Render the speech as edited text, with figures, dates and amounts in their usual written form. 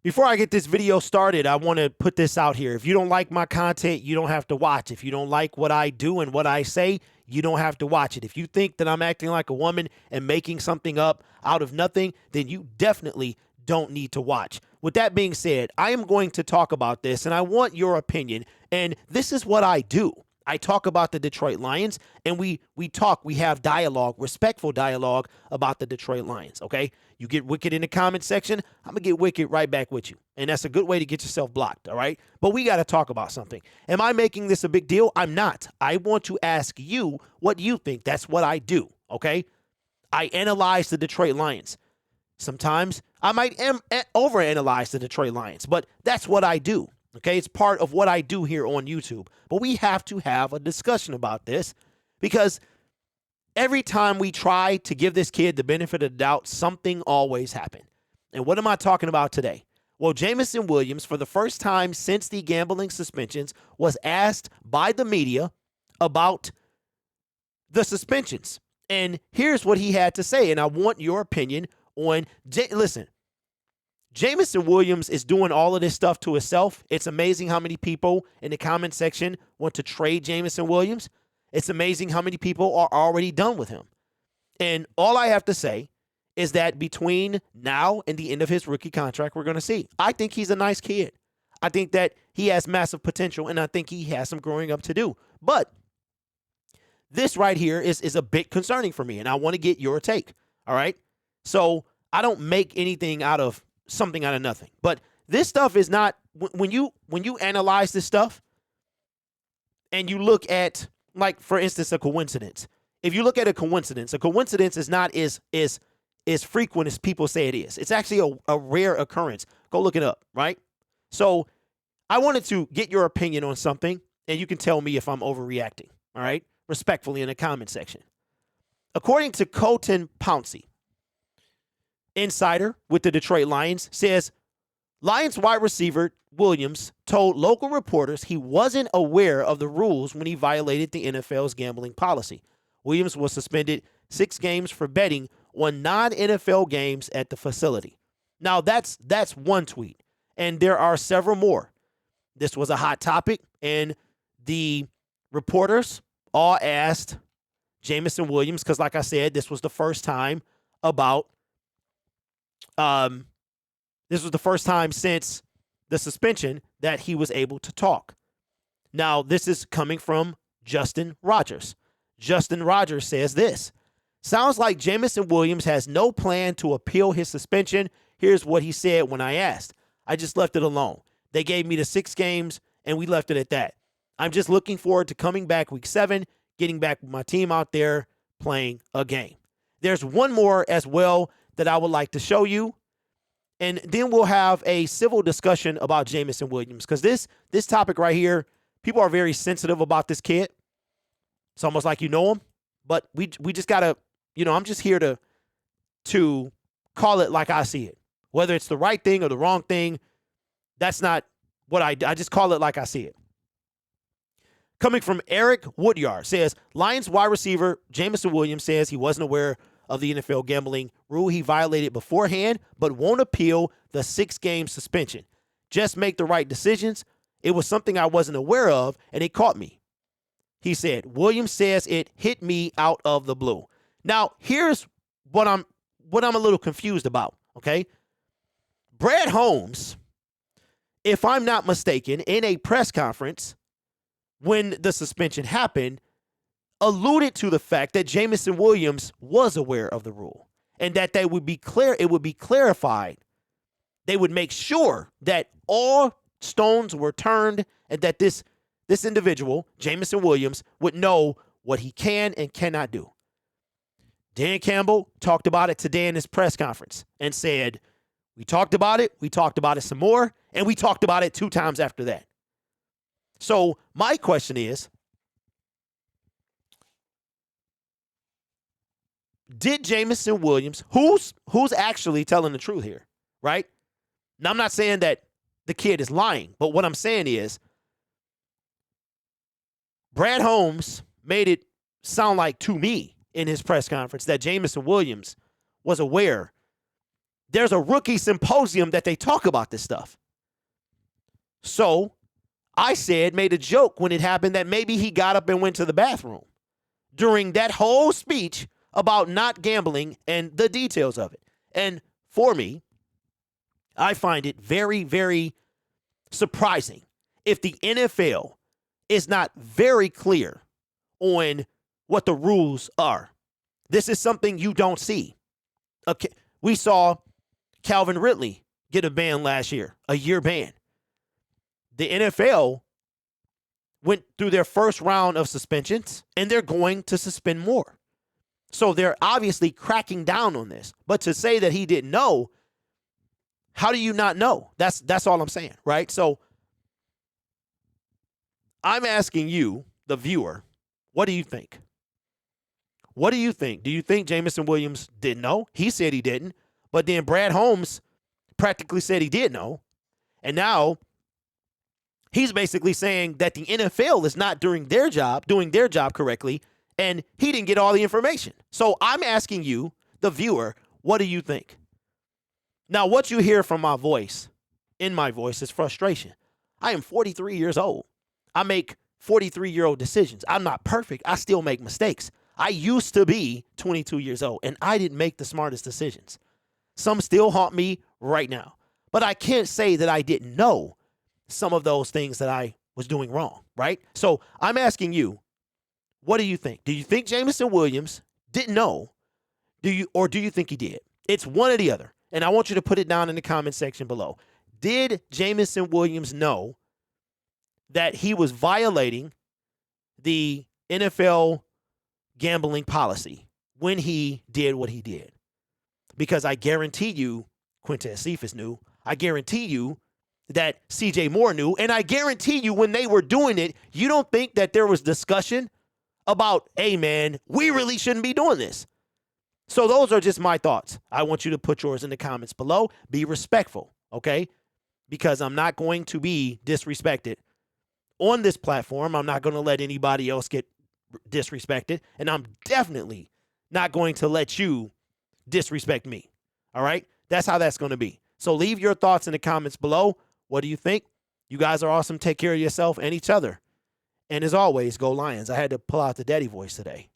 Before I get this video started, I want to put this out here. If you don't like my content, you don't have to watch. If you don't like what I do and what I say, you don't have to watch it. If you think that I'm acting like a woman and making something up out of nothing, then you definitely don't need to watch. With that being said, I am going to talk about this, and I want your opinion. And this is what I do. I talk about the Detroit Lions, and we have dialogue, respectful dialogue about the Detroit Lions, okay? You get wicked in the comment section, I'm going to get wicked right back with you. And that's a good way to get yourself blocked, all right? But we got to talk about something. Am I making this a big deal? I'm not. I want to ask you what you think. That's what I do, okay? I analyze the Detroit Lions. Sometimes I might overanalyze the Detroit Lions, but that's what I do. Okay, it's part of what I do here on YouTube. But we have to have a discussion about this because every time we try to give this kid the benefit of the doubt, something always happens. And what am I talking about today? Well, Jameson Williams, for the first time since the gambling suspensions, was asked by the media about the suspensions. And here's what he had to say, and I want your opinion on, listen, Jameson Williams is doing all of this stuff to himself. It's amazing how many people in the comment section want to trade Jameson Williams. It's amazing how many people are already done with him. And all I have to say is that between now and the end of his rookie contract, we're going to see. I think he's a nice kid. I think that he has massive potential, and I think he has some growing up to do. But this right here is a bit concerning for me, and I want to get your take, all right? So I don't make anything out of something out of nothing. But this stuff is not, when you analyze this stuff and you look at, like, for instance, a coincidence. If you look at a coincidence is not as frequent as people say it is. It's actually a rare occurrence. Go look it up, right? So I wanted to get your opinion on something, and you can tell me if I'm overreacting, all right? Respectfully in the comment section. According to Colton Pouncey, insider with the Detroit Lions, says Lions wide receiver Williams told local reporters he wasn't aware of the rules when he violated the NFL's gambling policy. Williams was suspended 6 games for betting on non-NFL games at the facility. Now, that's one tweet, and there are several more. This was a hot topic, and the reporters all asked Jameson Williams, because like I said, this was the first time since the suspension that he was able to talk. Now, this is coming from Justin Rogers. Justin Rogers says this. Sounds like Jameson Williams has no plan to appeal his suspension. Here's what he said when I asked. I just left it alone. They gave me the 6 games, and we left it at that. I'm just looking forward to coming back week 7, getting back with my team out there, playing a game. There's one more as well that I would like to show you. And then we'll have a civil discussion about Jameson Williams, because this topic right here, people are very sensitive about this kid. It's almost like you know him, but we just got to, I'm just here to call it like I see it. Whether it's the right thing or the wrong thing, that's not what I just call it like I see it. Coming from Eric Woodyard, says Lions wide receiver Jameson Williams says he wasn't aware of the NFL gambling rule he violated beforehand, but won't appeal the 6-game suspension. Just make the right decisions. It was something I wasn't aware of, and it caught me. He said, Williams says it hit me out of the blue. Now, here's what I'm a little confused about, okay? Brad Holmes, if I'm not mistaken, in a press conference when the suspension happened, alluded to the fact that Jameson Williams was aware of the rule and that it would be clarified. They would make sure that all stones were turned and that this individual, Jameson Williams, would know what he can and cannot do. Dan Campbell talked about it today in his press conference and said, we talked about it some more, and we talked about it 2 times after that. So my question is, did Jameson Williams, who's actually telling the truth here, right? Now, I'm not saying that the kid is lying, but what I'm saying is Brad Holmes made it sound like to me in his press conference that Jameson Williams was aware There's a rookie symposium that they talk about this stuff. So I made a joke when it happened that maybe he got up and went to the bathroom during that whole speech about not gambling and the details of it. And for me, I find it very, very surprising if the NFL is not very clear on what the rules are. This is something you don't see. Okay, we saw Calvin Ridley get a ban last year, a year ban. The NFL went through their first round of suspensions, and they're going to suspend more. So they're obviously cracking down on this. But to say that he didn't know, how do you not know? That's all I'm saying, right? So I'm asking you, the viewer, what do you think? What do you think? Do you think Jameson Williams didn't know? He said he didn't. But then Brad Holmes practically said he did know. And now he's basically saying that the NFL is not doing their job correctly, and he didn't get all the information. So I'm asking you, the viewer, what do you think? Now, what you hear from my voice, in my voice, is frustration. I am 43 years old. I make 43-year-old decisions. I'm not perfect. I still make mistakes. I used to be 22 years old, and I didn't make the smartest decisions. Some still haunt me right now. But I can't say that I didn't know some of those things that I was doing wrong, right? So I'm asking you, what do you think? Do you think Jameson Williams didn't know? Do you think he did? It's one or the other. And I want you to put it down in the comment section below. Did Jameson Williams know that he was violating the NFL gambling policy when he did what he did? Because I guarantee you Quintez Cephas knew. I guarantee you that CJ Moore knew. And I guarantee you when they were doing it, you don't think that there was discussion about, hey, man, we really shouldn't be doing this. So those are just my thoughts. I want you to put yours in the comments below. Be respectful, okay? Because I'm not going to be disrespected on this platform. I'm not going to let anybody else get disrespected. And I'm definitely not going to let you disrespect me, all right? That's how that's going to be. So leave your thoughts in the comments below. What do you think? You guys are awesome. Take care of yourself and each other. And as always, go Lions. I had to pull out the daddy voice today.